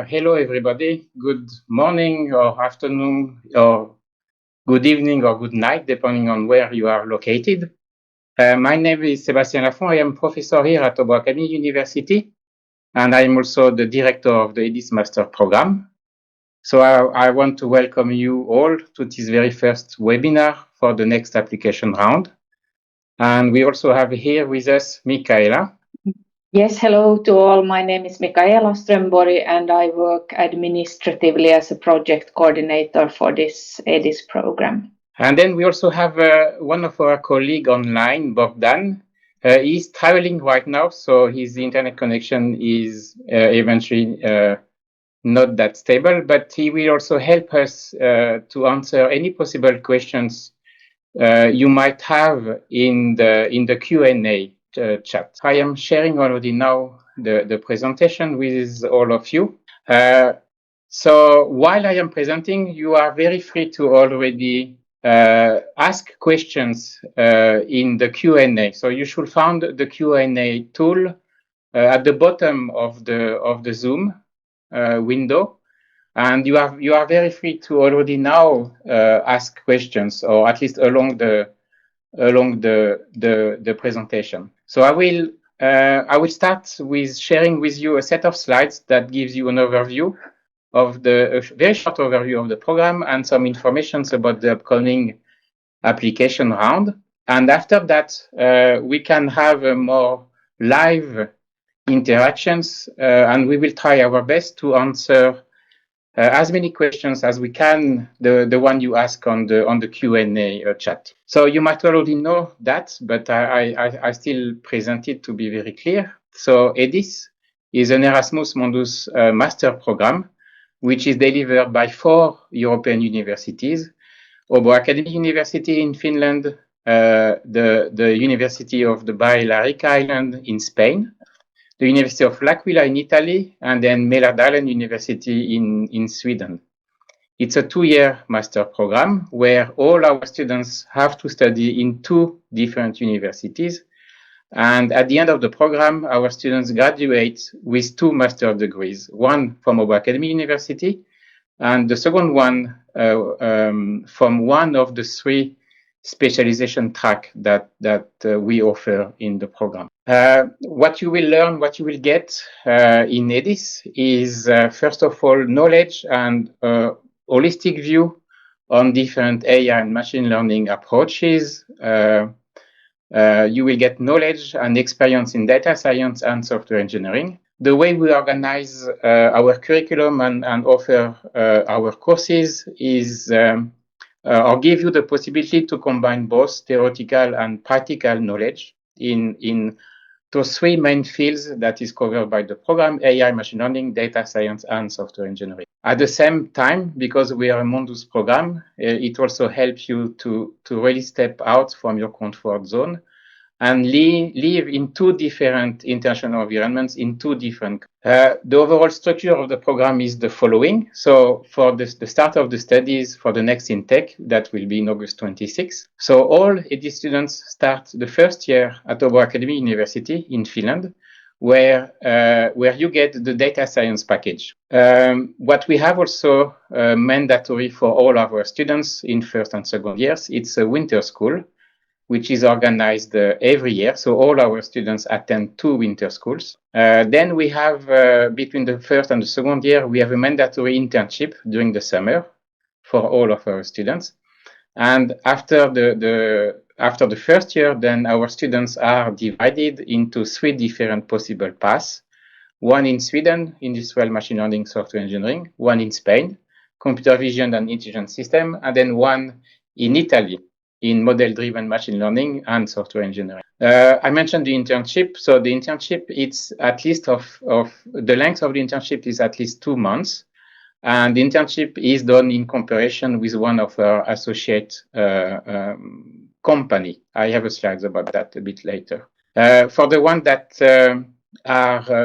Hello, everybody. Good morning or afternoon or good evening or good night, depending on where you are located. My name is Sébastien Lafont. I am professor here at Obo Academy University, and I am also the director of the EDISS Master Program. So I want to welcome you all to this very first webinar for the next application round. And we also have here with us Mikaela. Yes, hello to all. My name is Mikaela Strömborg and I work administratively as a project coordinator for this EDISS program. And then we also have one of our colleagues online, Bogdan. He's traveling right now, so his internet connection is eventually not that stable, but he will also help us to answer any possible questions you might have in the Q&A chat. I am sharing already now the presentation with all of you. So while I am presenting, you are very free to already ask questions in the Q&A. So you should find the Q&A tool at the bottom of the Zoom window, and you are very free to already now ask questions, or at least along the presentation. So I will start with sharing with you a set of slides that gives you an overview of a very short overview of the program and some information about the upcoming application round. And after that, we can have a more live interactions, and we will try our best to answer as many questions as we can, the one you ask on the Q&A chat. So you might already know that, but I still present it to be very clear. So EDISS is an Erasmus Mundus master program, which is delivered by 4 European universities: Obo Academy University in Finland, the University of the Balearic Island in Spain, the University of L'Aquila in Italy, and then Mälardalen University in Sweden. It's a 2-year master program where all our students have to study in 2 different universities. And at the end of the program, our students graduate with 2 master degrees, one from Obo Academy University, and the second one from one of the 3 specialization track that we offer in the program. What you will learn, what you will get in EDISS is, first of all, knowledge and holistic view on different AI and machine learning approaches. You will get knowledge and experience in data science and software engineering. The way we organize our curriculum and offer our courses is or give you the possibility to combine both theoretical and practical knowledge in those 3 main fields that is covered by the program: AI, machine learning, data science, and software engineering. At the same time, because we are a Mundus program, it also helps you to really step out from your comfort zone and live in 2 different international environments in 2 different. The overall structure of the program is the following. So for the start of the studies for the next intake, that will be in August 26. So all EDISS students start the first year at Obo Academy University in Finland, where you get the data science package. What we have also mandatory for all of our students in first and second years, it's a winter school, which is organized every year. So all our students attend 2 winter schools. Then we have, between the first and the second year, we have a mandatory internship during the summer for all of our students. And after the first year, then our students are divided into 3 different possible paths. One in Sweden, industrial machine learning, software engineering; one in Spain, computer vision and intelligent system; and then one in Italy, in model-driven machine learning and software engineering. I mentioned the internship. So the internship, it's at least the length of the internship is at least 2 months. And the internship is done in cooperation with one of our associate company. I have a slides about that a bit later. For the one that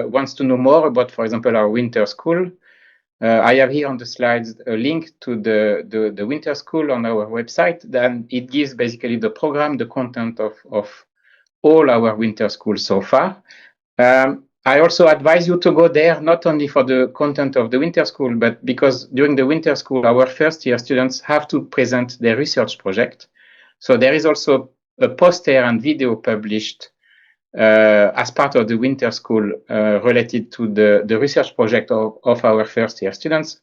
wants to know more about, for example, our winter school, I have here on the slides a link to the winter school on our website. Then it gives basically the program, the content of all our winter schools so far. I also advise you to go there not only for the content of the winter school, but because during the winter school, our first year students have to present their research project. So there is also a poster and video published as part of the winter school related to the research project of our first year students.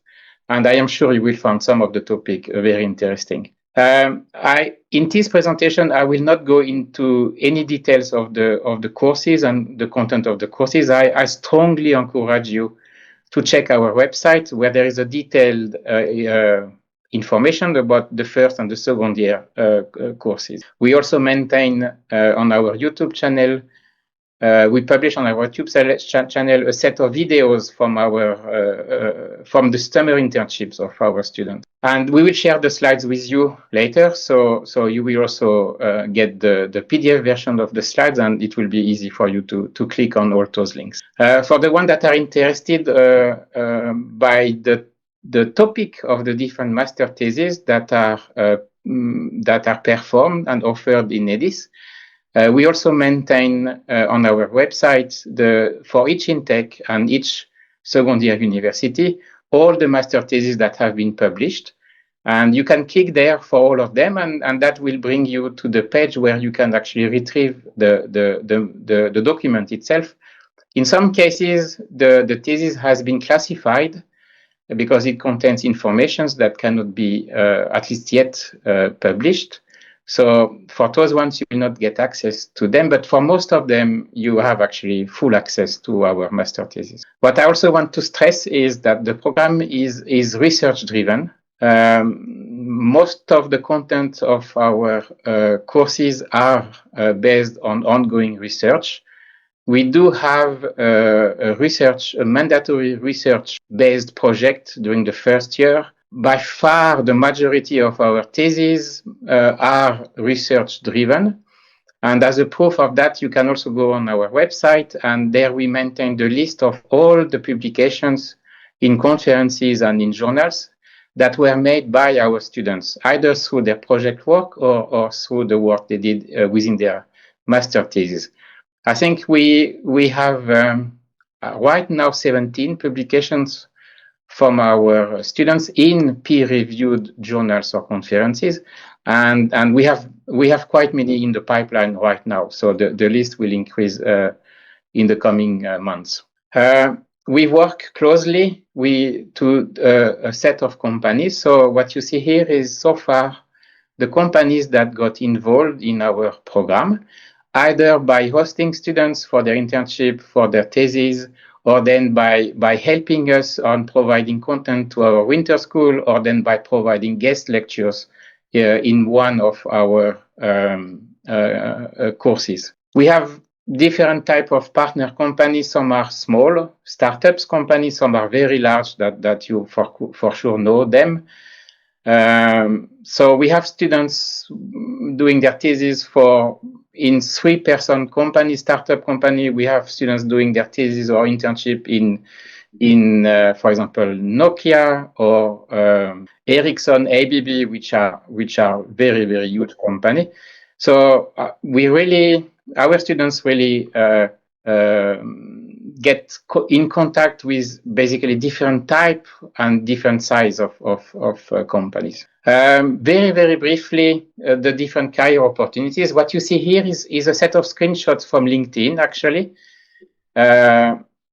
And I am sure you will find some of the topic very interesting. In this presentation, I will not go into any details of the courses and the content of the courses. I strongly encourage you to check our website where there is a detailed information about the first and the second year courses. We also maintain on our YouTube channel, we publish on our YouTube channel a set of videos from the summer internships of our students. And we will share the slides with you later, so you will also get the PDF version of the slides, and it will be easy for you to click on all those links. For the ones that are interested by the topic of the different master theses that are performed and offered in EDISS, we also maintain on our website for each intake and each second year university all the master theses that have been published. And you can click there for all of them, and that will bring you to the page where you can actually retrieve the document itself. In some cases, the thesis has been classified because it contains information that cannot be at least yet published. So for those ones, you will not get access to them, but for most of them, you have actually full access to our master thesis. What I also want to stress is that the program is research-driven. Most of the content of our courses are based on ongoing research. We do have a mandatory research-based project during the first year. By far, the majority of our theses are research-driven. And as a proof of that, you can also go on our website, and there we maintain the list of all the publications in conferences and in journals that were made by our students, either through their project work or through the work they did within their master thesis. I think we have right now 17 publications from our students in peer-reviewed journals or conferences, and we have quite many in the pipeline right now. So the list will increase in the coming months. We work closely to a set of companies. So what you see here is so far the companies that got involved in our program, either by hosting students for their internship, for their thesis, or then by helping us on providing content to our winter school, or then by providing guest lectures in one of our courses. We have different type of partner companies. Some are small startups companies, some are very large that you for sure know them. So we have students doing their thesis in 3-person company, startup company. We have students doing their thesis or internship in for example, Nokia or Ericsson, ABB, which are very, very huge company. So our students really get in contact with basically different type and different size of companies. Very, very briefly, the different career opportunities. What you see here is a set of screenshots from LinkedIn, actually.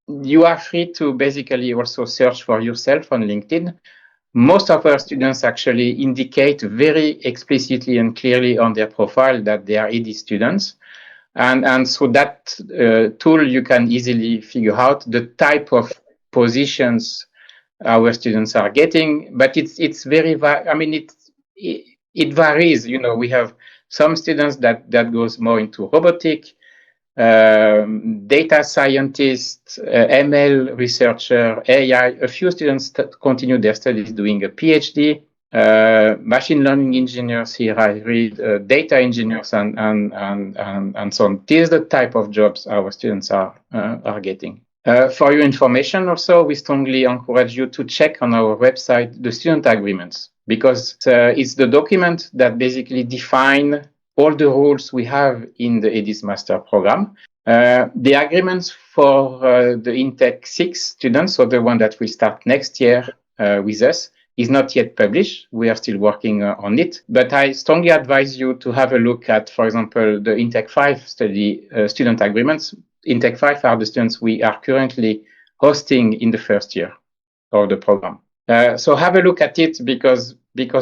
You are free to basically also search for yourself on LinkedIn. Most of our students actually indicate very explicitly and clearly on their profile that they are EDISS students. And so that tool, you can easily figure out the type of positions our students are getting, but it's very, it varies. You know, we have some students that goes more into robotic, data scientist, ML researcher, AI. A few students continue their studies doing a PhD. Machine learning engineers here, I read data engineers and so on. This is the type of jobs our students are getting. For your information also, we strongly encourage you to check on our website the student agreements, because it's the document that basically define all the rules we have in the EDISS master program. The agreements for the Intake 6 students, so the one that will start next year with us, is not yet published. We are still working on it, but I strongly advise you to have a look at, for example, the Intake 5 student agreements. Intake 5 are the students we are currently hosting in the first year of the program. So have a look at it because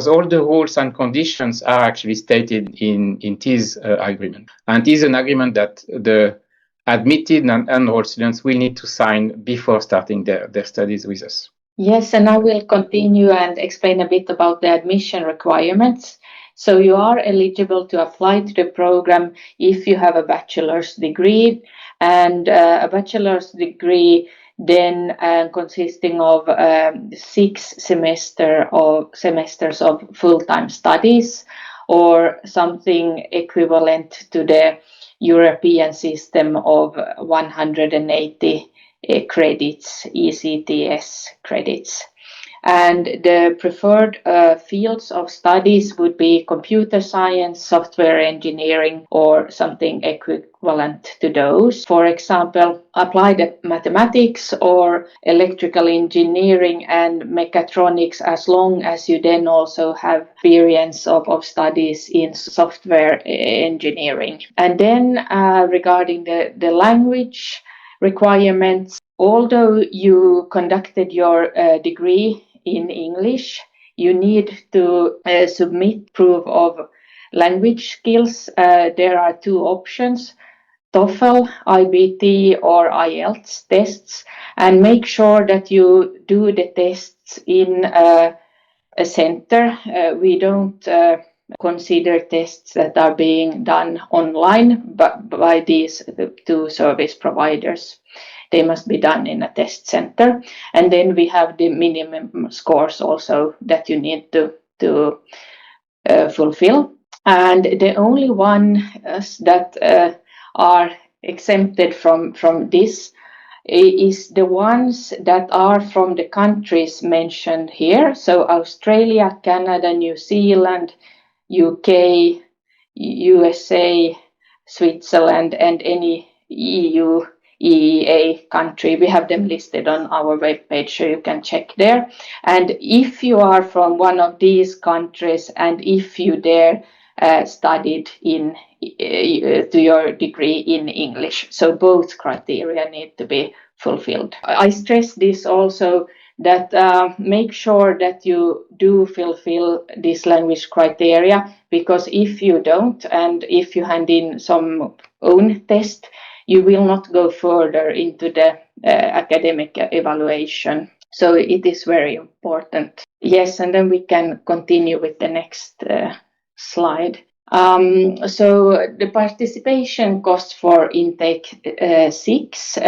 all the rules and conditions are actually stated in this agreement. And it is an agreement that the admitted and enrolled students will need to sign before starting their studies with us. Yes, and I will continue and explain a bit about the admission requirements. So you are eligible to apply to the program if you have a bachelor's degree, and a bachelor's degree then consisting of 6 semesters of full-time studies, or something equivalent to the European system of 180 credits, ECTS credits. And the preferred fields of studies would be computer science, software engineering, or something equivalent to those. For example, applied mathematics or electrical engineering and mechatronics, as long as you then also have experience of studies in software engineering. And then regarding the language requirements, although you conducted your degree in English, you need to submit proof of language skills. There are 2 options: TOEFL, IBT, or IELTS tests, and make sure that you do the tests in a center. We don't consider tests that are being done online by these 2 service providers. They must be done in a test center. And then we have the minimum scores also that you need to fulfill. And the only ones that are exempted from this is the ones that are from the countries mentioned here. So Australia, Canada, New Zealand, UK, USA, Switzerland, and any EU, EEA country. We have them listed on our webpage, so you can check there. And if you are from one of these countries, and if you there studied to your degree in English, so both criteria need to be fulfilled. I stress this also, that make sure that you do fulfill this language criteria, because if you don't, and if you hand in some own test, you will not go further into the academic evaluation. So it is very important. Yes, and then we can continue with the next slide. So the participation cost for Intake 6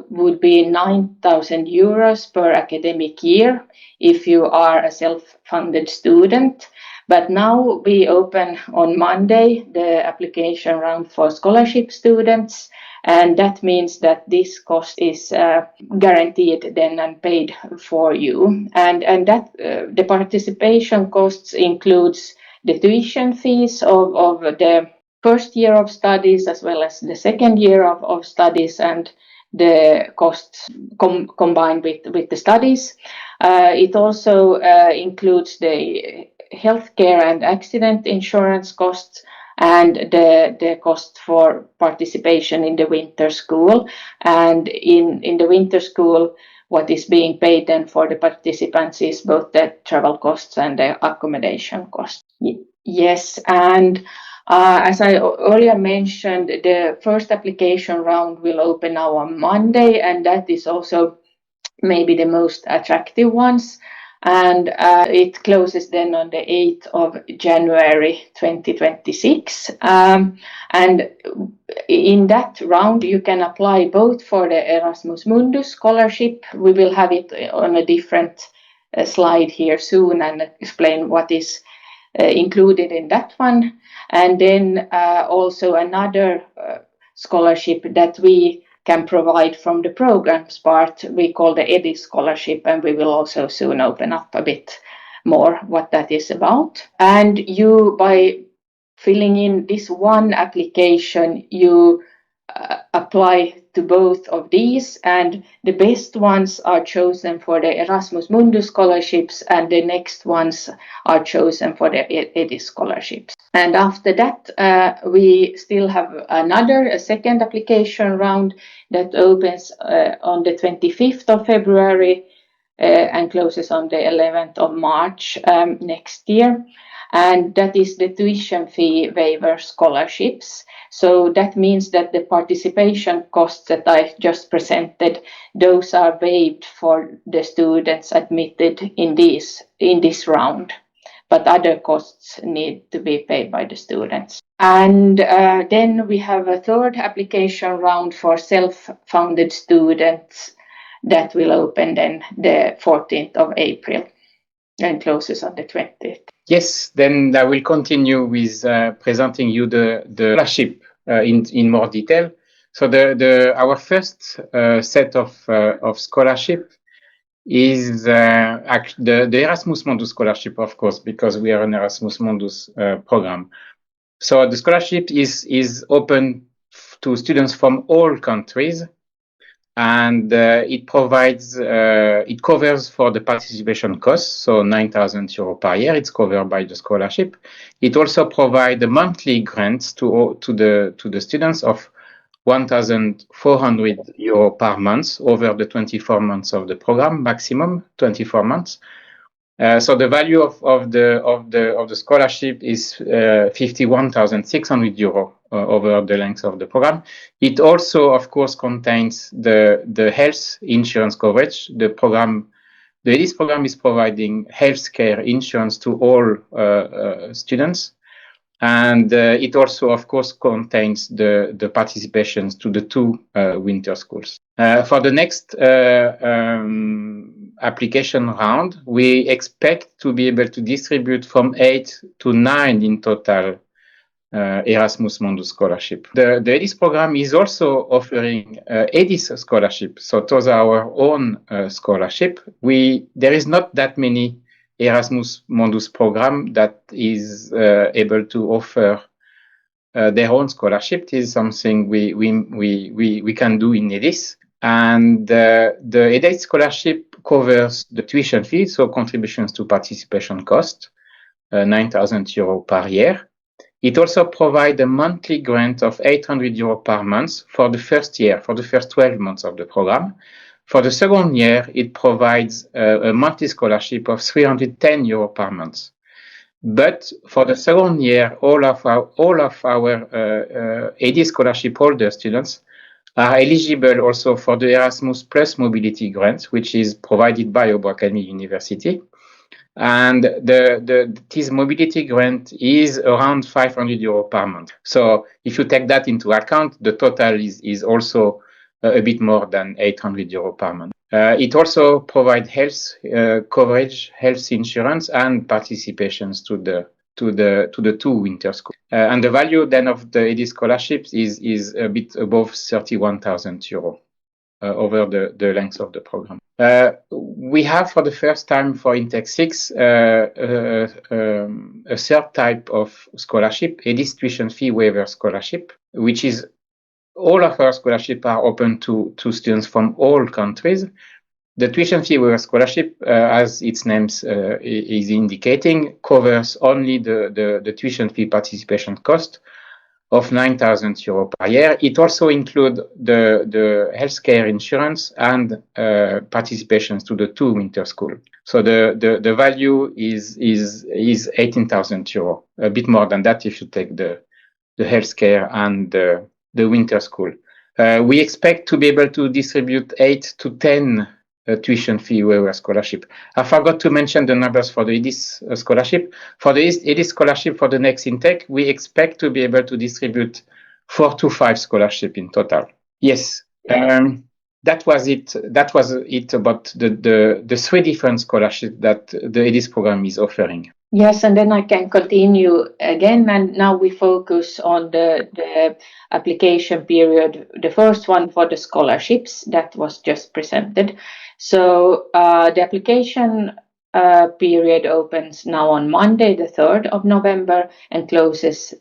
would be 9,000 euros per academic year if you are a self-funded student. But now we open on Monday the application round for scholarship students, and that means that this cost is guaranteed then and paid for you. And that the participation costs includes the tuition fees of the first year of studies, as well as the second year of studies, and the costs combined with the studies. It also includes the healthcare and accident insurance costs, and the cost for participation in the winter school. And in the winter school, what is being paid then for the participants is both the travel costs and the accommodation costs. Yes, and as I earlier mentioned, the first application round will open now on Monday, and that is also maybe the most attractive ones. And it closes then on the 8th of January 2026. And in that round, you can apply both for the Erasmus Mundus scholarship. We will have it on a different slide here soon and explain what is included in that one. And then also another scholarship that we can provide from the programs part, we call the EDISS scholarship, and we will also soon open up a bit more what that is about. And you, by filling in this one application, you apply to both of these, and the best ones are chosen for the Erasmus Mundus scholarships, and the next ones are chosen for the EDISS scholarships. And after that, we still have a second application round that opens on the 25th of February and closes on the 11th of March next year. And that is the tuition fee waiver scholarships. So that means that the participation costs that I just presented, those are waived for the students admitted in this round, but other costs need to be paid by the students. And then we have a third application round for self-funded students that will open then the 14th of April and closes on the 20th. Yes, then I will continue with presenting you the scholarship in more detail. So our first set of scholarship is the Erasmus Mundus scholarship, of course, because we are an Erasmus Mundus program. So the scholarship is open to students from all countries, and it covers for the participation costs, so 9,000 euros per year. It's covered by the scholarship. It also provides a monthly grants to the students of 1,400 euros per month over the 24 months of the program, maximum 24 months. So the value of the scholarship is 51,600 euro over the length of the program. It also, of course, contains the health insurance coverage. The EDISS program is providing healthcare insurance to all students, and it also, of course, contains the participations to the two winter schools. For the next application round, we expect to be able to distribute from 8 to 9 in total Erasmus Mundus scholarship. The EDISS program is also offering EDISS scholarship. So those are our own scholarship. There is not that many Erasmus Mundus program that is able to offer their own scholarship. This is something we can do in EDISS. And the EDISS scholarship covers the tuition fee, so contributions to participation cost, 9,000 euros per year. It also provides a monthly grant of 800 euros per month for the first year, for the first 12 months of the program. For the second year, it provides a monthly scholarship of 310 euros per month. But for the second year, all of our EDISS scholarship holder students are eligible also for the Erasmus Plus Mobility Grant, which is provided by Obo Academy University. And this mobility grant is around 500 euros per month. So if you take that into account, the total is also a bit more than 800 euros per month. It also provides health coverage, health insurance, and participations to the two winter schools. And the value then of the EDISS scholarships is a bit above 31,000 euros over the length of the program. We have, for the first time for Intake 6, a third type of scholarship, EDISS tuition fee waiver scholarship, which is all of our scholarships are open to students from all countries. The tuition fee waiver scholarship, as its name is indicating, covers only the tuition fee participation cost of 9,000 euros per year. It also includes the healthcare insurance and participations to the two winter school. So the value is 18,000 euros, a bit more than that if you take the healthcare and the winter school. We expect to be able to distribute 8 to 10 tuition fee waiver scholarship. I forgot to mention the numbers for the EDISS scholarship. For the EDISS scholarship for the next intake, we expect to be able to distribute 4 to 5 scholarships in total. Yes, that was it. That was it about the 3 different scholarships that the EDISS program is offering. Yes, and then I can continue again, and now we focus on the application period, the first one for the scholarships that was just presented. So the application period opens now on Monday, the 3rd of November, and closes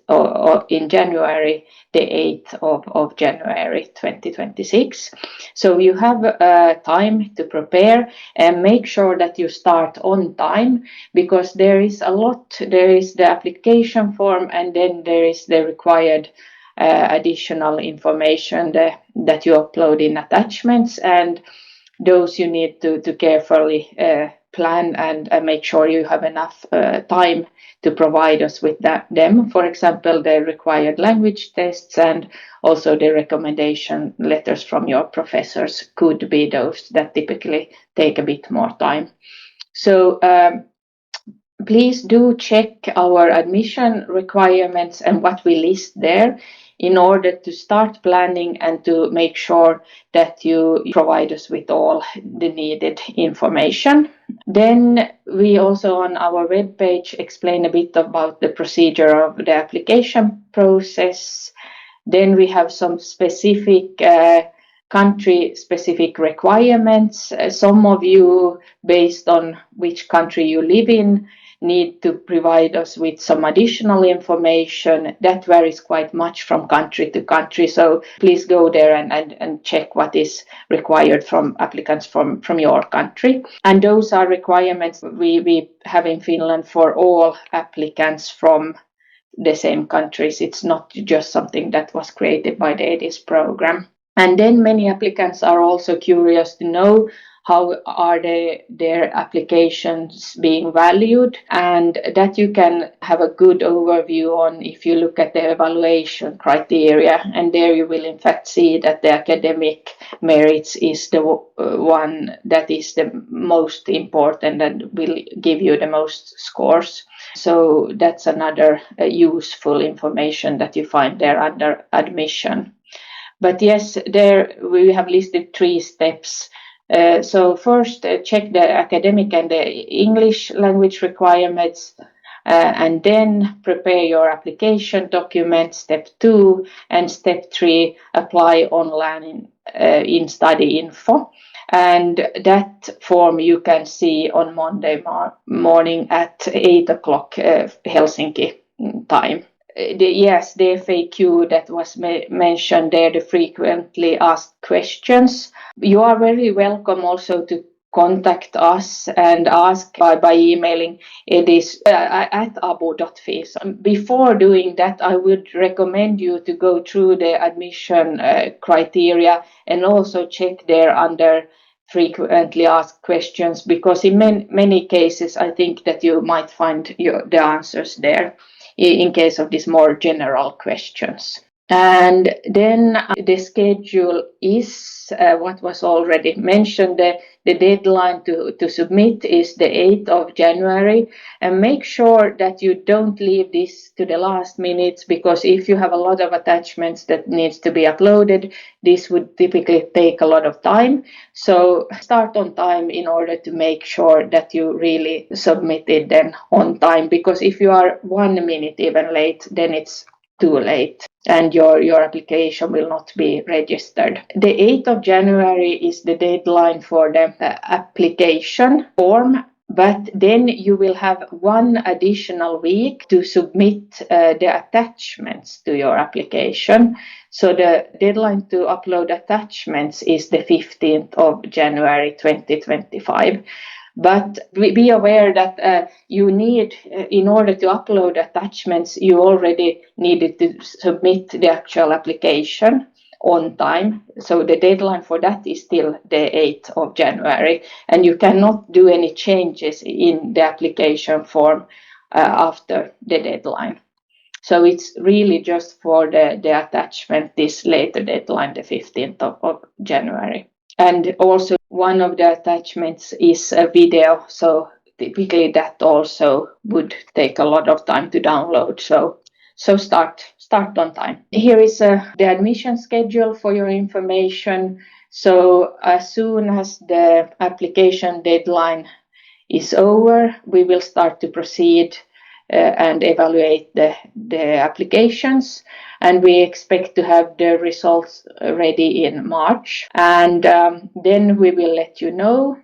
in January, the 8th of January 2026. So you have time to prepare and make sure that you start on time, because there is a lot. There is the application form, and then there is the required additional information that you upload in attachments, and those you need to carefully plan and make sure you have enough time to provide us with them. For example, the required language tests and also the recommendation letters from your professors could be those that typically take a bit more time. So please do check our admission requirements and what we list there in order to start planning and to make sure that you provide us with all the needed information. Then we also on our webpage explain a bit about the procedure of the application process. Then we have some specific country-specific requirements. Some of you, based on which country you live in, need to provide us with some additional information. That varies quite much from country to country. So please go there and check what is required from applicants from your country. And those are requirements we have in Finland for all applicants from the same countries. It's not just something that was created by the EDISS program. And then many applicants are also curious to know how are their applications being valued, and that you can have a good overview on if you look at the evaluation criteria, and there you will in fact see that the academic merits is the one that is the most important and will give you the most scores. So that's another useful information that you find there under admission. But yes, there we have listed 3 steps. So first, check the academic and the English language requirements, and then prepare your application document, step 2, and step 3, apply online in study info. And that form you can see on Monday morning at 8 o'clock Helsinki time. The FAQ that was mentioned there, the frequently asked questions. You are very welcome also to contact us and ask by emailing EDISS at abo.fi. Before doing that, I would recommend you to go through the admission criteria and also check there under frequently asked questions, because in many cases I think that you might find the answers there in case of these more general questions. And then the schedule is what was already mentioned. The deadline to submit is the 8th of January. And make sure that you don't leave this to the last minute, because if you have a lot of attachments that needs to be uploaded, this would typically take a lot of time. So start on time in order to make sure that you really submit it then on time, because if you are 1 minute even late, then it's too late and your application will not be registered. The 8th of January is the deadline for the application form, but then you will have 1 additional week to submit the attachments to your application. So the deadline to upload attachments is the 15th of January 2025. But be aware that you need, in order to upload attachments, you already needed to submit the actual application on time. So the deadline for that is still the 8th of January. And you cannot do any changes in the application form after the deadline. So it's really just for the attachment, this later deadline, the 15th of January. And also one of the attachments is a video, so typically that also would take a lot of time to download. So start on time. Here is the admission schedule for your information. So as soon as the application deadline is over, we will start to proceed and evaluate the applications, and we expect to have the results ready in March, and then we will let you know.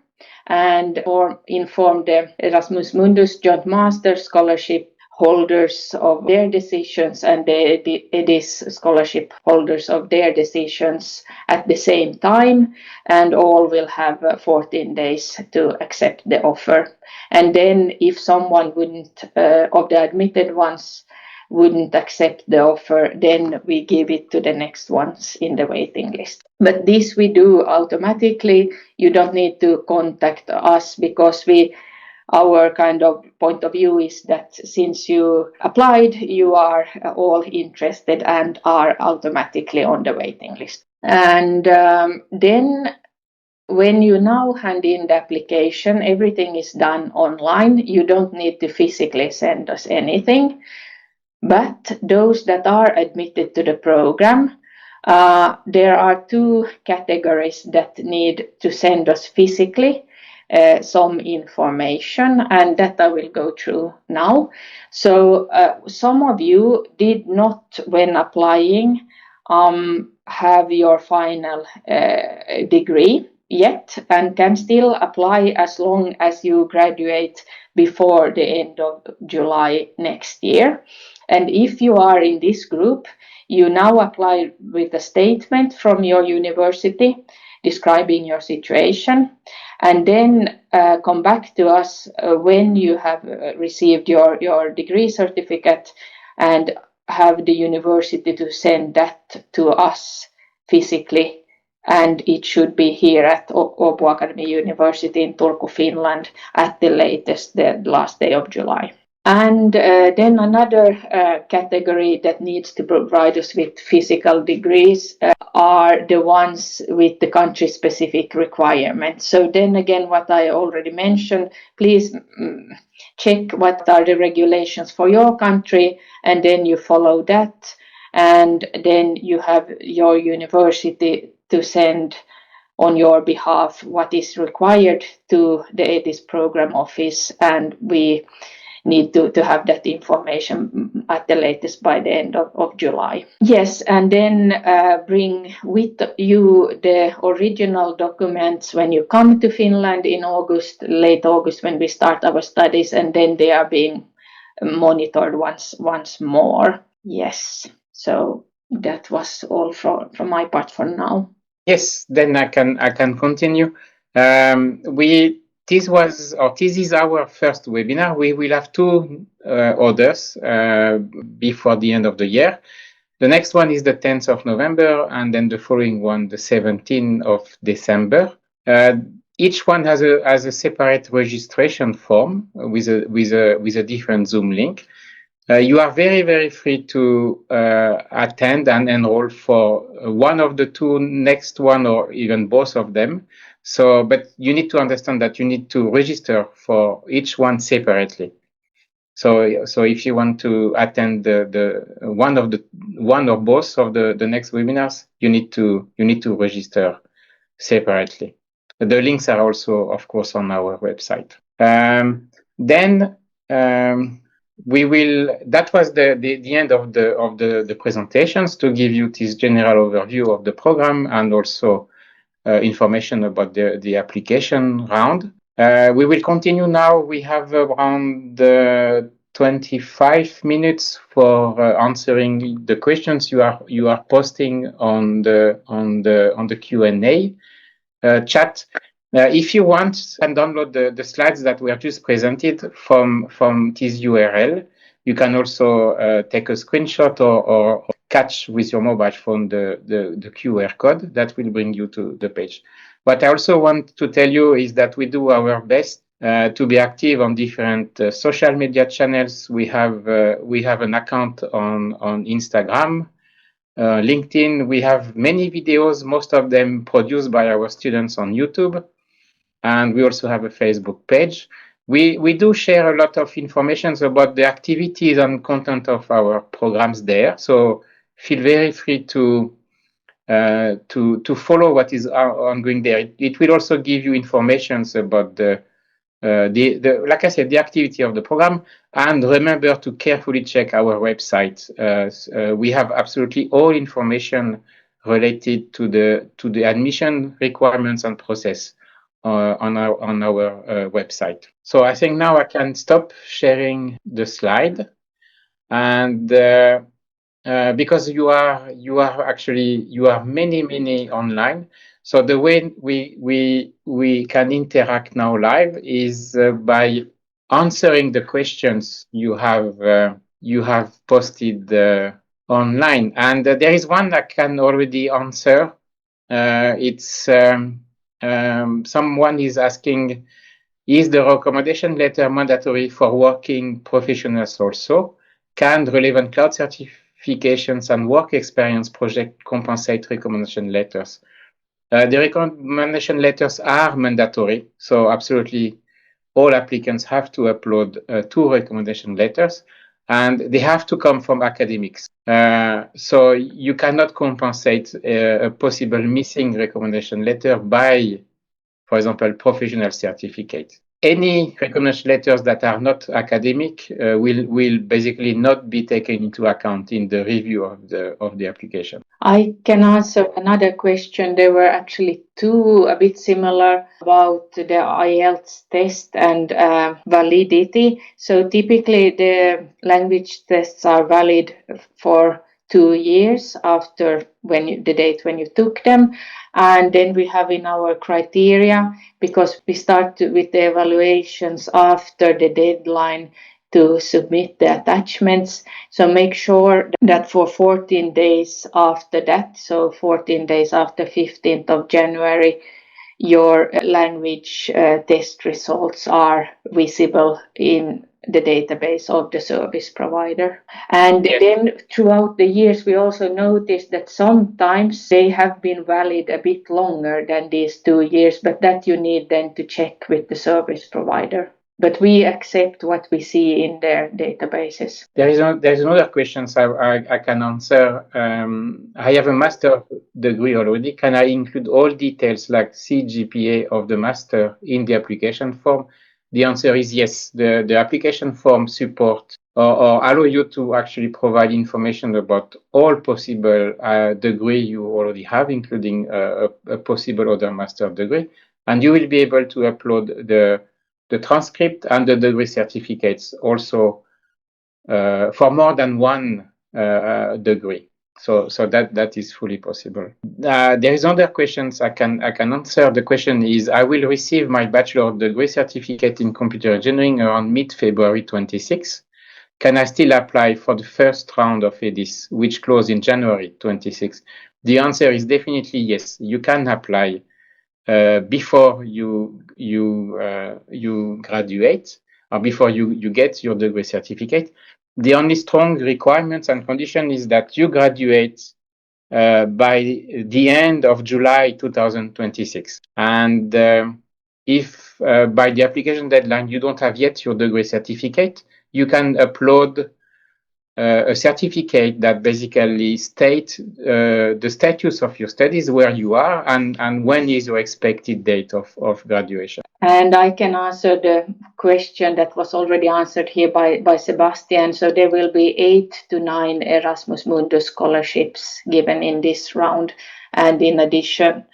and inform the Erasmus Mundus Joint Master Scholarship holders of their decisions and the EDISS scholarship holders of their decisions at the same time, and all will have 14 days to accept the offer. And then if someone wouldn't, of the admitted ones, wouldn't accept the offer, then we give it to the next ones in the waiting list. But this we do automatically. You don't need to contact us, because our kind of point of view is that since you applied, you are all interested and are automatically on the waiting list. And then when you now hand in the application, everything is done online. You don't need to physically send us anything. But those that are admitted to the program, there are two categories that need to send us physically some information, and that I will go through now. So some of you did not, when applying, have your final degree yet, and can still apply as long as you graduate before the end of July next year. And if you are in this group, you now apply with a statement from your university describing your situation, and then come back to us when you have received your degree certificate, and have the university to send that to us physically. And it should be here at Åbo Academy University in Turku, Finland, at the latest, the last day of July. And then another category that needs to provide us with physical degrees are the ones with the country-specific requirements. So then again, what I already mentioned, please check what are the regulations for your country, and then you follow that. And then you have your university to send on your behalf what is required to the EDISS program office, and we need to have that information at the latest by the end of July. Yes, and then bring with you the original documents when you come to Finland in August, late August, when we start our studies, and then they are being monitored once more. Yes, so that was all from my part for now. Yes, then I can continue. This is our first webinar. We will have two others before the end of the year. The next one is the 10th of November, and then the following one, the 17th of December. Each one has a separate registration form with a different Zoom link. You are very, very free to attend and enroll for one of the two, next one, or even both of them. So, but you need to understand that you need to register for each one separately. So if you want to attend the one or both of the next webinars, you need to register separately. The links are also, of course, on our website. That was the end of the presentations, to give you this general overview of the program and also information about the application round. We will continue now. We have around 25 minutes for answering the questions you are posting on the Q&A chat. If you want, you can download the slides that were just presented from this URL. You can also take a screenshot or catch with your mobile phone the QR code that will bring you to the page. What I also want to tell you is that we do our best to be active on different social media channels. We have an account on Instagram, LinkedIn. We have many videos, most of them produced by our students on YouTube. And we also have a Facebook page. We do share a lot of information about the activities and content of our programs there. So feel very free to follow what is ongoing there. It will also give you information about the like I said, the activity of the program. And remember to carefully check our website. We have absolutely all information related to the admission requirements and process on our website. So I think now I can stop sharing the slide, and because you are many online. So the way we can interact now live is by answering the questions you have posted online, and there is one I can already answer. It's someone is asking, is the recommendation letter mandatory for working professionals also? Can relevant cloud certifications and work experience project compensate recommendation letters? The recommendation letters are mandatory, so absolutely all applicants have to upload 2 recommendation letters, and they have to come from academics. So you cannot compensate a possible missing recommendation letter by, for example, professional certificate. Any recommendation letters that are not academic will basically not be taken into account in the review of the application. I can answer another question. There were actually 2 a bit similar about the IELTS test and validity. So typically the language tests are valid for 2 years after the date when you took them. And then we have in our criteria, because we start with the evaluations after the deadline to submit the attachments. So make sure that for 14 days after that, so 14 days after 15th of January, your language test results are visible in the database of the service provider. And then throughout the years, we also noticed that sometimes they have been valid a bit longer than these 2 years, but that you need then to check with the service provider. But we accept what we see in their databases. There's another question I can answer. I have a master degree already. Can I include all details like CGPA of the master in the application form? The answer is yes. The application form support or allow you to actually provide information about all possible degree you already have, including a possible other master degree, and you will be able to upload the transcript and the degree certificates also for more than one degree. So that is fully possible. There is other questions I can answer. The question is, I will receive my bachelor degree certificate in computer engineering around mid-February 26. Can I still apply for the first round of EDISS, which closed in January 26? The answer is definitely yes. You can apply before you graduate or before you get your degree certificate. The only strong requirements and condition is that you graduate by the end of July 2026. And if by the application deadline you don't have yet your degree certificate, you can upload a certificate that basically states the status of your studies, where you are, and when is your expected date of graduation. And I can answer the question that was already answered here by Sebastian. So there will be 8 to 9 Erasmus Mundus scholarships given in this round, and in addition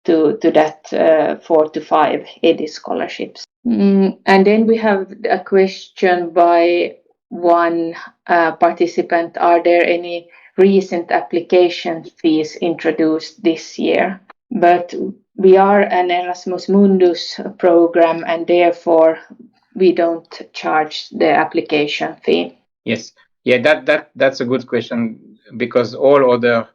to that 4 to 5 EDISS scholarships. And then we have a question by one participant. Are there any recent application fees introduced this year? But we are an Erasmus Mundus program, and therefore we don't charge the application fee. Yes, yeah, that's a good question, because all other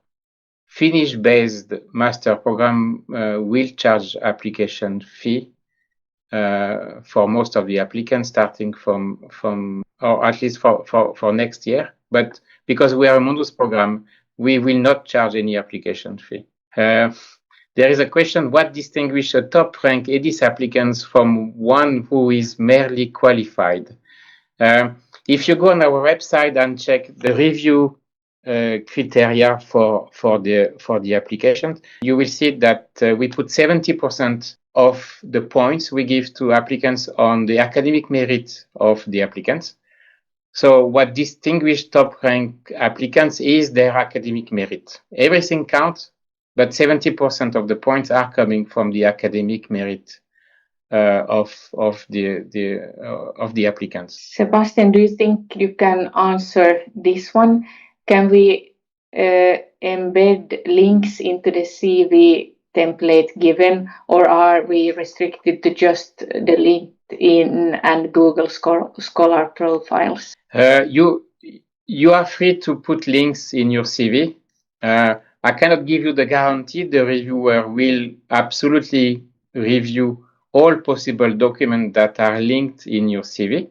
Finnish-based master program will charge application fee for most of the applicants, starting from or at least for next year. But because we are a Mundus program, we will not charge any application fee. There is a question: what distinguishes a top-ranked EDISS applicant from one who is merely qualified? If you go on our website and check the review criteria for the application, you will see that we put 70% of the points we give to applicants on the academic merit of the applicants. So what distinguishes top-ranked applicants is their academic merit. Everything counts, but 70% of the points are coming from the academic merit of the applicants. Sebastian, do you think you can answer this one? Can we embed links into the CV template given, or are we restricted to just the LinkedIn and Google Scholar profiles? You are free to put links in your CV. I cannot give you the guarantee the reviewer will absolutely review all possible documents that are linked in your CV.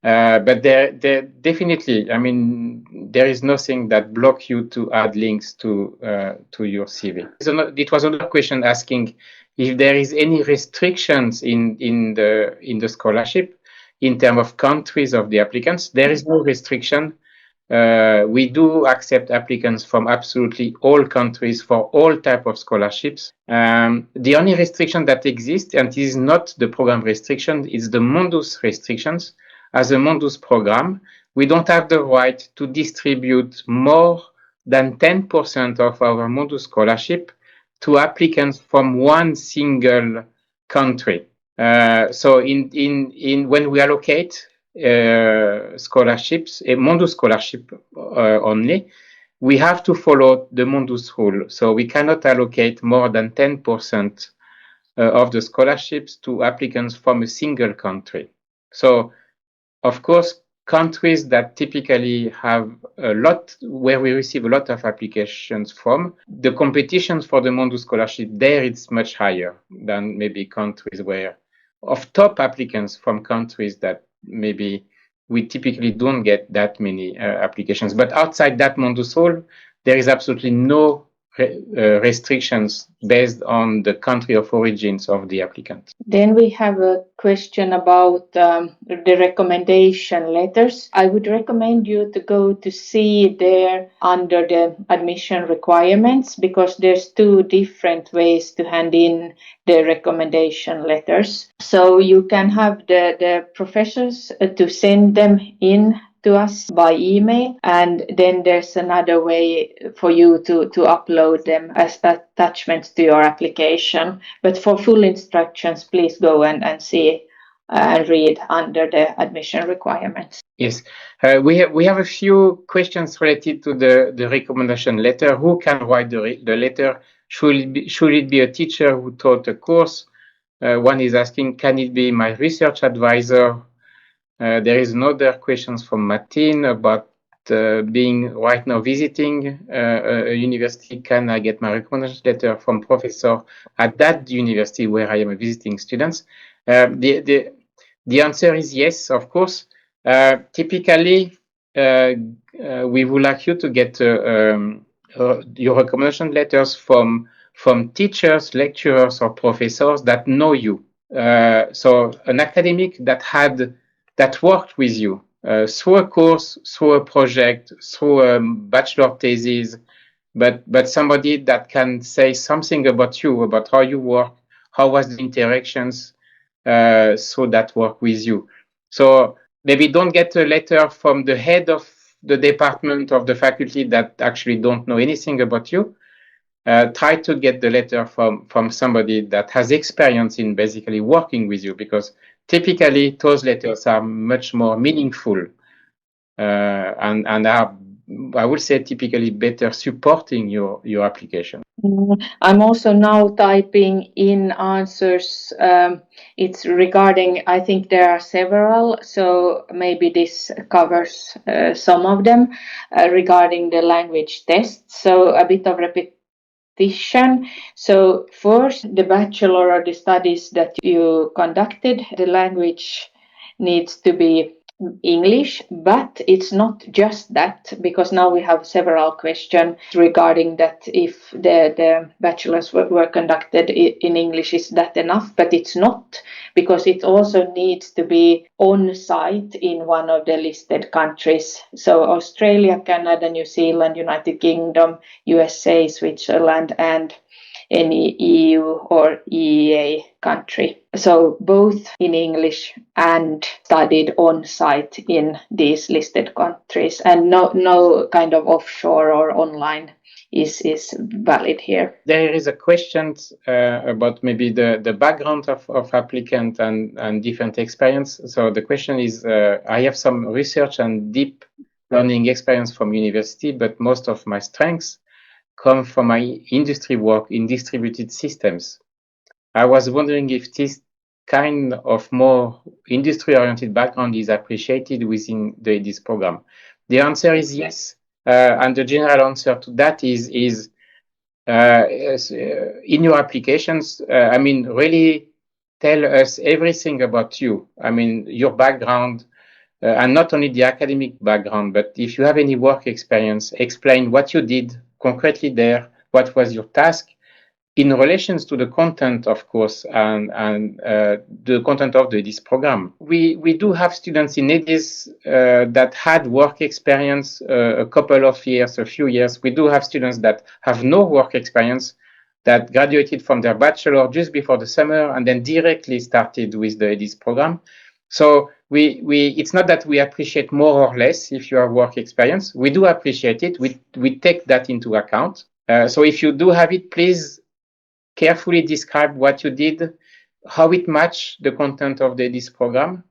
But there definitely, I mean, there is nothing that blocks you to add links to your CV. It was another question asking if there is any restrictions in the scholarship in terms of countries of the applicants. There is no restriction. We do accept applicants from absolutely all countries for all type of scholarships. The only restriction that exists, and it is not the program restriction, is the Mundus restrictions. As a Mundus program, we don't have the right to distribute more than 10% of our Mundus scholarship to applicants from one single country. So when we allocate scholarships, a Mundus scholarship only, we have to follow the Mundus rule. So we cannot allocate more than 10% of the scholarships to applicants from a single country. So, of course, countries that typically have a lot, where we receive a lot of applications from, the competitions for the Mundus scholarship there, it's much higher than maybe countries where of top applicants from countries that maybe we typically don't get that many applications. But outside that Mundus rule, there is absolutely no restrictions based on the country of origins of the applicant. Then we have a question about the recommendation letters. I would recommend you to go to see there under the admission requirements, because there's two different ways to hand in the recommendation letters. So you can have the professors to send them in to us by email, and then there's another way for you to upload them as attachments to your application. But for full instructions, please go and see and read under the admission requirements. Yes, we have a few questions related to the recommendation letter. Who can write the letter? Should it be a teacher who taught a course? One is asking, can it be my research advisor? There is another question from Martin about being right now visiting a university. Can I get my recommendation letter from professor at that university where I am a visiting student? The answer is yes, of course. Typically, we would like you to get your recommendation letters from teachers, lecturers, or professors that know you. So an academic that worked with you through a course, through a project, through a bachelor thesis, but somebody that can say something about you, about how you work, how was the interactions through that work with you. So maybe don't get a letter from the head of the department of the faculty that actually don't know anything about you. Try to get the letter from somebody that has experience in basically working with you, because typically those letters are much more meaningful and are, I would say, typically better supporting your application. I'm also now typing in answers. It's regarding, I think there are several, so maybe this covers some of them regarding the language tests. So a bit of repetition. So first, the bachelor or the studies that you conducted, the language needs to be English, but it's not just that, because now we have several questions regarding that if the bachelors were conducted in English, is that enough? But it's not, because it also needs to be on site in one of the listed countries. So Australia, Canada, New Zealand, United Kingdom, USA, Switzerland, and any EU or EEA country. So both in English and studied on site in these listed countries, and no kind of offshore or online is valid here. There is a question about maybe the background of applicant and different experience. So the question is, I have some research and deep learning experience from university, but most of my strengths come from my industry work in distributed systems. I was wondering if this kind of more industry-oriented background is appreciated within the EDISS program. The answer is yes. And the general answer to that is in your applications, really tell us everything about you. Your background, and not only the academic background, but if you have any work experience, explain what you did concretely there, what was your task, in relations to the content, of course, and the content of this program. We do have students in EDISS that had work experience a couple of years, a few years. We do have students that have no work experience, that graduated from their bachelor just before the summer and then directly started with the EDISS program. So it's not that we appreciate more or less if you have work experience. We do appreciate it. We take that into account. So if you do have it, please carefully describe what you did, how it matched the content of the EDISS program,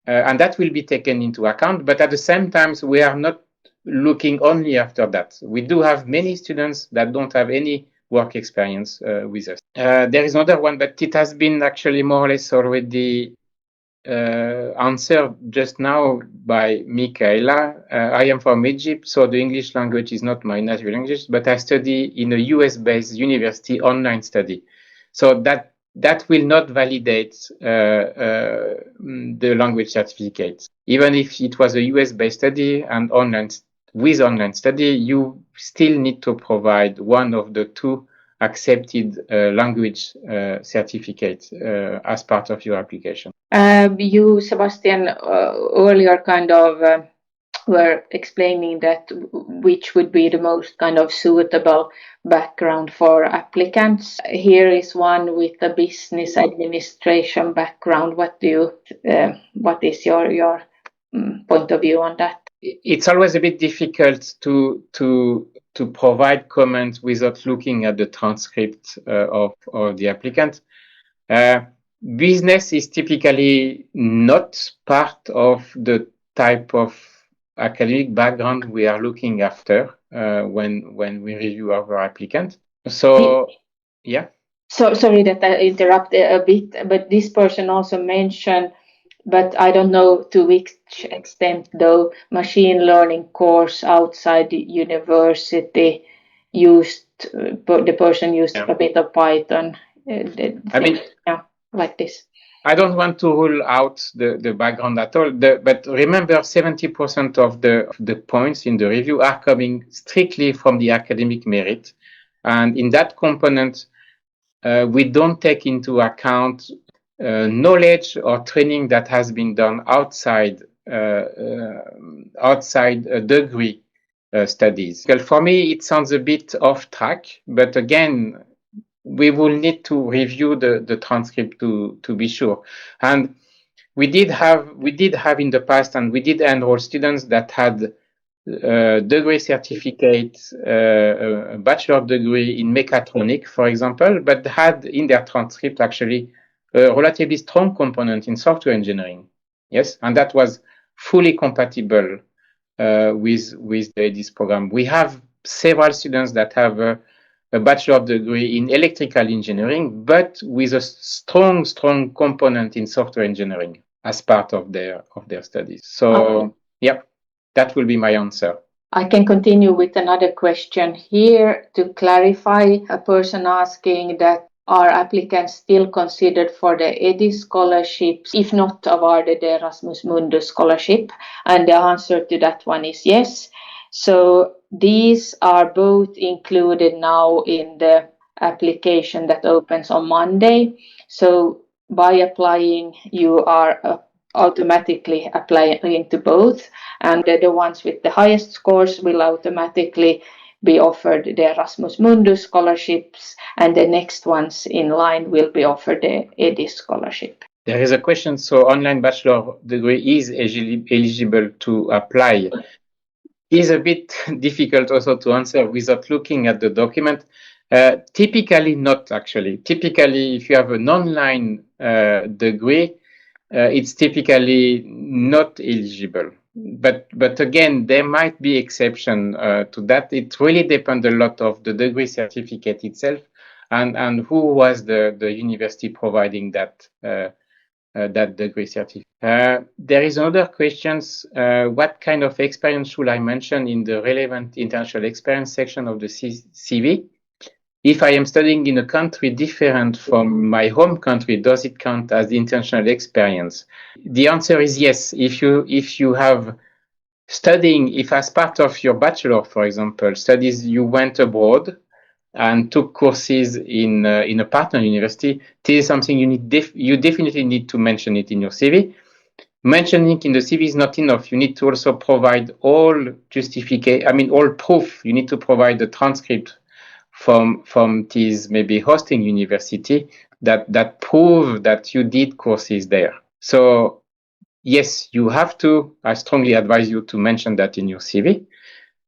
and that will be taken into account. But at the same time, we are not looking only after that. We do have many students that don't have any work experience with us. There is another one, but it has been actually more or less already answered just now by Michaela. I am from Egypt, so the English language is not my native language, but I study in a US-based university online study. So that will not validate the language certificate. Even if it was a US-based study and online study, you still need to provide one of the two accepted language certificate as part of your application. You, Sebastian, earlier kind of were explaining that which would be the most kind of suitable background for applicants. Here is one with a business administration background. What is your point of view on that? It's always a bit difficult to provide comments without looking at the transcript of the applicant. Business is typically not part of the type of academic background we are looking after when we review our applicant. So, yeah. So sorry that I interrupt a bit, but this person also mentioned, but I don't know to which extent though, machine learning course outside the university the person used a bit of Python. Like this. I don't want to rule out the background at all, but remember 70% of the points in the review are coming strictly from the academic merit. And in that component, we don't take into account knowledge or training that has been done outside degree studies. Well, for me, it sounds a bit off track, but again, we will need to review the transcript to be sure. And we did have in the past, and we did enroll students that had degree certificate, a bachelor degree in mechatronics, for example, but had in their transcript actually a relatively strong component in software engineering. Yes, and that was fully compatible with the EDISS program. We have several students that have a bachelor degree in electrical engineering, but with a strong component in software engineering as part of their studies. So, yeah, that will be my answer. I can continue with another question here to clarify. A person asking that are applicants still considered for the EDISS scholarships, if not awarded the Erasmus Mundus scholarship? And the answer to that one is yes. So these are both included now in the application that opens on Monday. So by applying, you are automatically applying to both, and the ones with the highest scores will automatically be offered the Erasmus Mundus scholarships, and the next ones in line will be offered the EDISS scholarship. There is a question, so online bachelor degree is eligible to apply. Is a bit difficult also to answer without looking at the document. Typically not, actually. Typically, if you have an online degree, it's typically not eligible. But again, there might be exception to that. It really depends a lot of the degree certificate itself and who was the university providing that degree certificate. There is another question. What kind of experience should I mention in the relevant international experience section of the CV? If I am studying in a country different from my home country, does it count as the international experience? The answer is yes. If you have studying, if as part of your bachelor, for example, studies, you went abroad and took courses in a partner university, this is something you definitely need to mention it in your CV. Mentioning it in the CV is not enough. You need to also provide all all proof. You need to provide the transcript from this maybe hosting university that prove that you did courses there. So yes, you have to. I strongly advise you to mention that in your CV.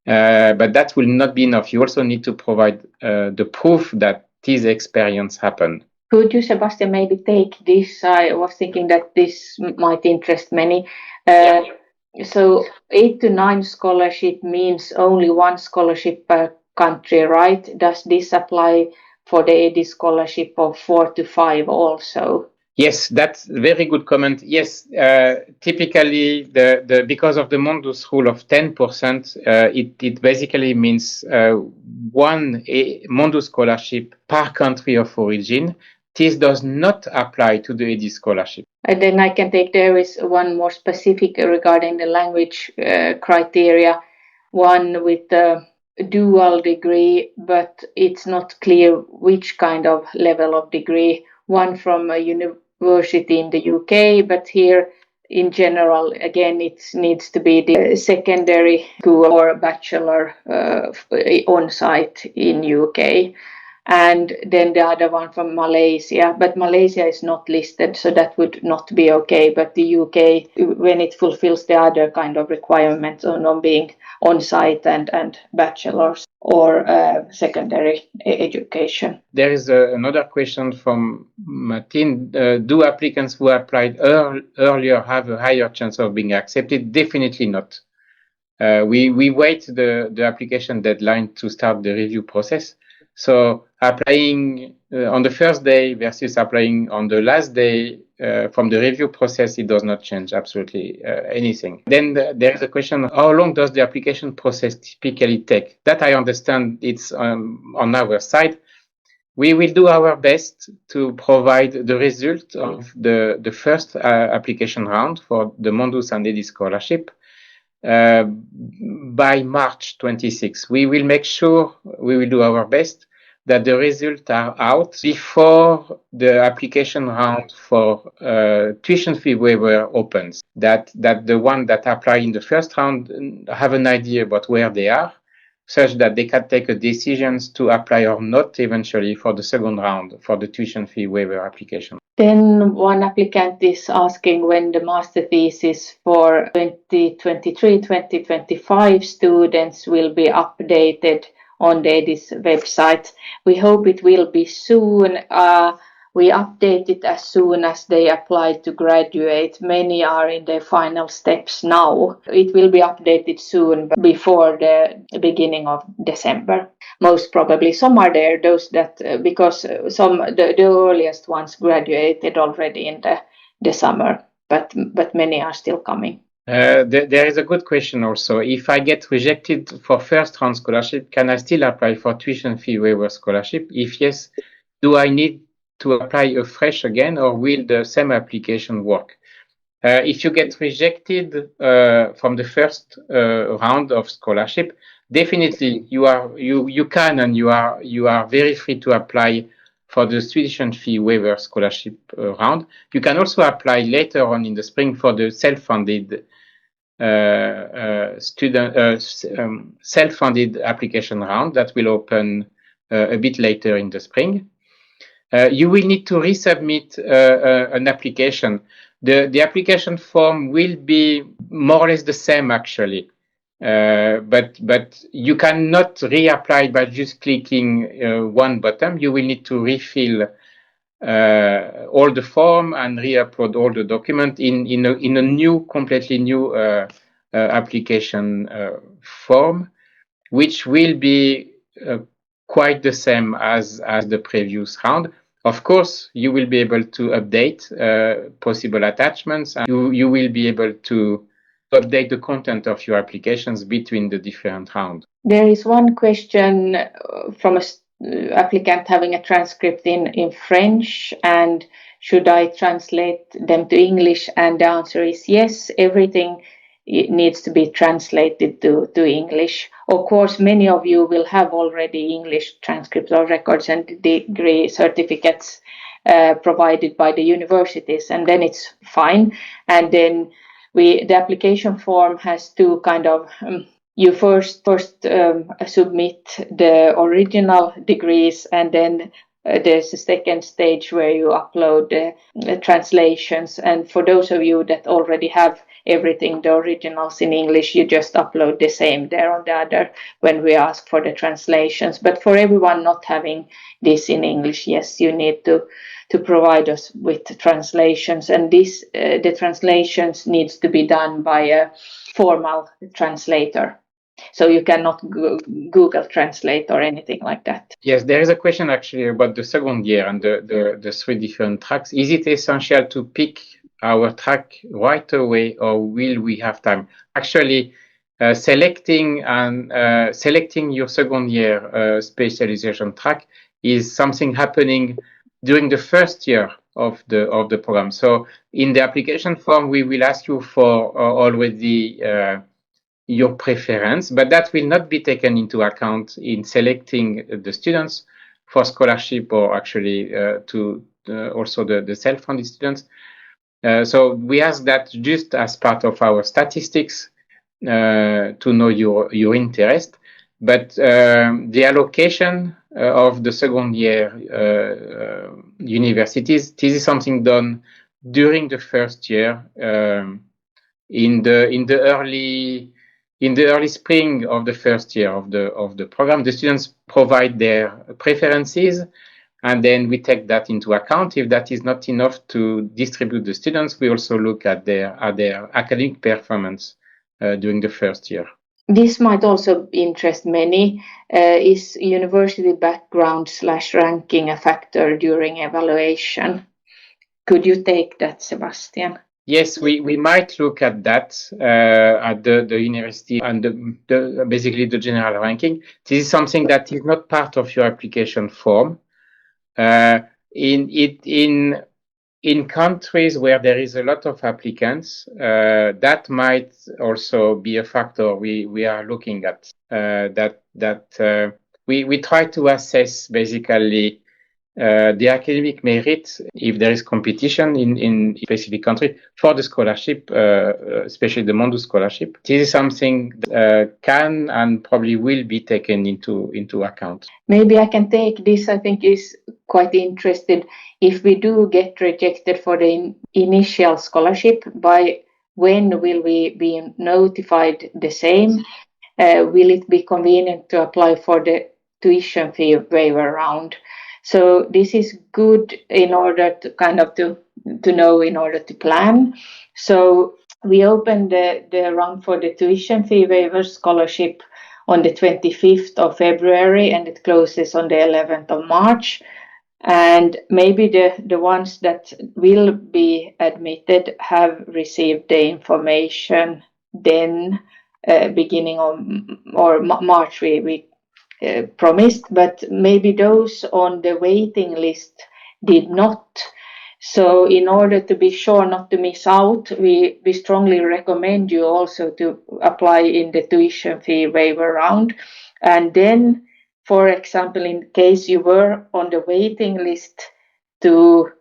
But that will not be enough. You also need to provide the proof that this experience happened. Could you, Sebastian, maybe take this? I was thinking that this might interest many. So 8 to 9 scholarship means only one scholarship per country, right? Does this apply for the EDISS scholarship of 4 to 5 also? Yes, that's a very good comment. Yes, typically because of the Mundus rule of 10%, it basically means one Mundus scholarship per country of origin. This does not apply to the EDISS scholarship. And then I can take, there is one more specific regarding the language criteria, one with a dual degree, but it's not clear which kind of level of degree, one from a university in the UK, but here in general, again, it needs to be the secondary school or bachelor on site in UK. And then the other one from Malaysia, but Malaysia is not listed, so that would not be okay. But the UK, when it fulfills the other kind of requirements on being on site and bachelor's or secondary education. There is another question from Martin. Do applicants who applied earlier have a higher chance of being accepted? Definitely not. We wait the application deadline to start the review process. So applying on the first day versus applying on the last day from the review process, it does not change absolutely anything. Then there is a question, how long does the application process typically take? That I understand it's on our side. We will do our best to provide the result of the first application round for the Mundus and EDISS scholarship by March 26. We will make sure, we will do our best that the results are out before the application round for tuition fee waiver opens. That the one that apply in the first round have an idea about where they are, such that they can take a decision to apply or not eventually for the second round for the tuition fee waiver application. Then one applicant is asking when the master thesis for 2023-2025 students will be updated on the EDISS website. We hope it will be soon. We update it as soon as they apply to graduate. Many are in their final steps now. It will be updated soon, before the beginning of December. Most probably. Some are there, those that, because the earliest ones graduated already in the summer, but many are still coming. There is a good question also. If I get rejected for first round scholarship, can I still apply for tuition fee waiver scholarship? If yes, do I need to apply afresh again, or will the same application work? If you get rejected from the first round of scholarship, definitely you can and you are very free to apply for the tuition fee waiver scholarship round. You can also apply later on in the spring for the self-funded self-funded application round that will open a bit later in the spring. You will need to resubmit an application. The application form will be more or less the same actually, but you cannot reapply by just clicking one button. You will need to refill all the form and re-upload all the document in a new, completely new application form, which will be quite the same as the previous round. Of course, you will be able to update possible attachments, and you will be able to update the content of your applications between the different rounds. There is one question from a applicant having a transcript in French, and should I translate them to English? And the answer is yes, everything needs to be translated to English. Of course, many of you will have already English transcripts or records and degree certificates provided by the universities, and then it's fine. And then the application form has two kind of you first submit the original degrees, and then there's a second stage where you upload the translations. And for those of you that already have everything, the originals in English, you just upload the same there on the other when we ask for the translations. But for everyone not having this in English, yes, you need to provide us with translations, and this the translations needs to be done by a formal translator. So you cannot Google Translate or anything like that. Yes, there is a question actually about the second year and the three different tracks. Is it essential to pick our track right away, or will we have time? Actually, selecting your second year specialization track is something happening during the first year of the program. So in the application form, we will ask you for already your preference, but that will not be taken into account in selecting the students for scholarship, or actually to also the self-funded students. So we ask that just as part of our statistics to know your interest, but the allocation of the second year universities, this is something done during the first year in the early spring of the first year of the program. The students provide their preferences, and then we take that into account. If that is not enough to distribute the students, we also look at their academic performance during the first year. This might also interest many. Is university background / ranking a factor during evaluation? Could you take that, Sebastian? Yes, we might look at that at the university and basically the general ranking. This is something that is not part of your application form. In countries where there is a lot of applicants, that might also be a factor we are looking at. We try to assess basically the academic merit if there is competition in specific country for the scholarship, especially the Mondus scholarship. This is something that can and probably will be taken into account. Maybe I can take this. I think is quite interested. If we do get rejected for the initial scholarship, by when will we be notified the same? Will it be convenient to apply for the tuition fee waiver round? So this is good in order to kind of to know, in order to plan. So we opened the round for the tuition fee waiver scholarship on the 25th of February, and it closes on the 11th of March. And maybe the ones that will be admitted have received the information then, beginning of or March we promised, but maybe those on the waiting list did not. So in order to be sure not to miss out, we strongly recommend you also to apply in the tuition fee waiver round. And then, for example, in case you were on the waiting list to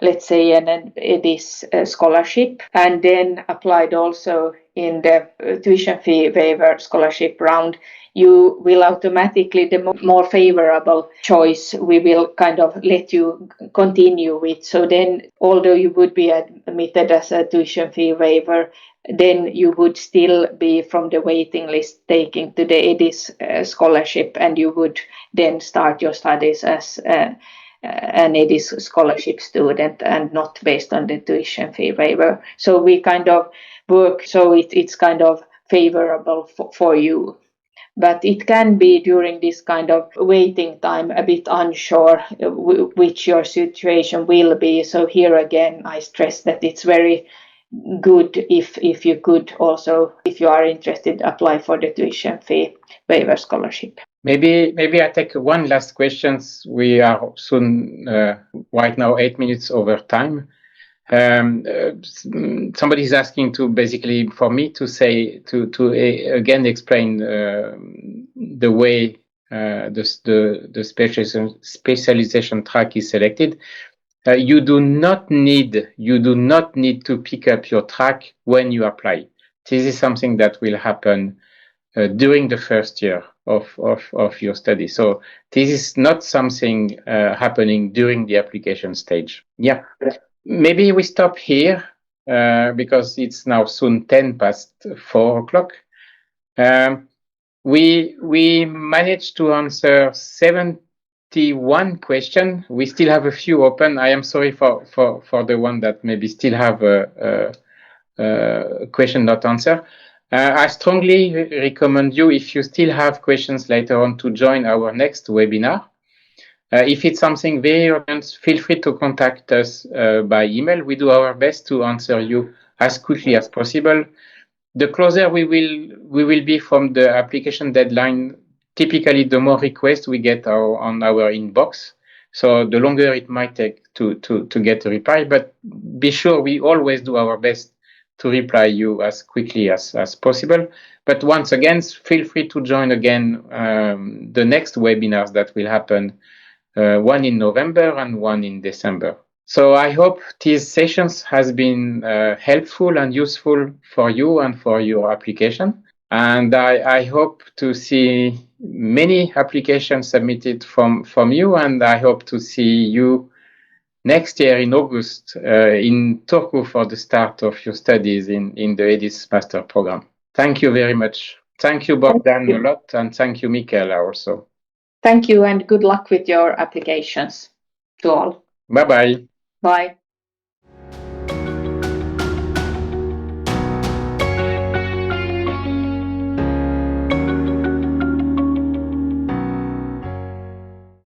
let's say, an EDISS scholarship, and then applied also in the tuition fee waiver scholarship round, you will automatically, the more favorable choice, we will kind of let you continue with. So then, although you would be admitted as a tuition fee waiver, then you would still be from the waiting list taking to the EDISS scholarship, and you would then start your studies as an EDISS scholarship student and not based on the tuition fee waiver. So we kind of work so it's kind of favorable for you. But it can be during this kind of waiting time a bit unsure which your situation will be. So here again, I stress that it's very good if you could also, if you are interested, apply for the tuition fee waiver scholarship. Maybe I take one last question. We are soon, right now, 8 minutes over time. Somebody is asking to basically for me to say to again explain the way the specialization track is selected. You do not need to pick up your track when you apply. This is something that will happen during the first year of your study. So this is not something happening during the application stage. Yeah. Maybe we stop here because it's now soon 10 past 4 o'clock. We managed to answer 71 questions. We still have a few open. I am sorry for the one that maybe still have a question not answered. I strongly recommend you, if you still have questions later on, to join our next webinar. If it's something very urgent, feel free to contact us by email. We do our best to answer you as quickly as possible. The closer we will be from the application deadline, typically the more requests we get on our inbox. So the longer it might take to get a reply, but be sure we always do our best to reply you as quickly as possible. But once again, feel free to join again the next webinars that will happen, one in November and one in December. So I hope these sessions has been helpful and useful for you and for your application. And I hope to see many applications submitted from you, and I hope to see you next year in August in Turku for the start of your studies in the EDISS Master Program. Thank you very much. Thank you, Bogdan, a lot, and thank you, Michaela, also. Thank you, and good luck with your applications to all. Bye-bye. Bye.